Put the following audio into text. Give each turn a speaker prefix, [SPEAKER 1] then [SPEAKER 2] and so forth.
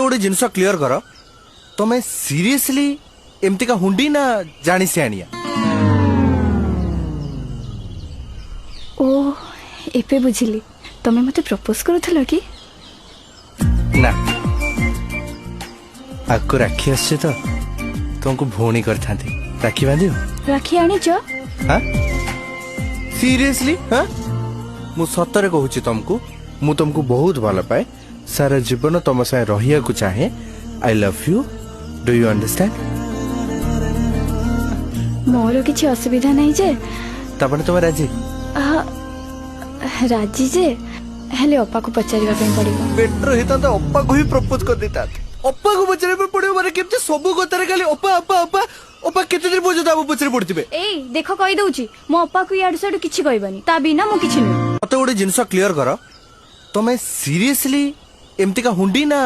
[SPEAKER 1] गोटे जिनस क्लियर कर तुम्हें सीरियसली एमती का हुंडी ना जानी से आनिया
[SPEAKER 2] ओ एपे बुझिली तमे मते प्रपोज करूथलो कि
[SPEAKER 1] ना आको राखी आसे तो तुमको भौणी कर राखी बांधियो
[SPEAKER 2] राखी आनीच
[SPEAKER 1] हाँ सीरियसली हाँ मु सतरे कहूची तुमको मु तुमको बहुत भल पाए सारा जीवन तुम साथ रहिया को चाहे I love you do you understand
[SPEAKER 2] more किछि असुविधा नहीं जे
[SPEAKER 1] तबने तुम राजी
[SPEAKER 2] राजी जे हेले अप्पा को पचारिबा पे पड़िबो
[SPEAKER 1] बेटर हिता तो अप्पा को ही प्रपोज कर देता अप्पा को पचारे पर पड़िबो माने केते सब कतारे खाली अप्पा अप्पा अप्पा अप्पा केते दिन पहुंचो ताबो पचारे पड़तिबे
[SPEAKER 2] ए देखो कहि दउची मो अप्पा को याड साडू किछि कहबानी ता बिना मो किछि नै
[SPEAKER 1] मते गोटे जिनस क्लियर कर तुम्हें सीरियसली एमती का हुंडी ना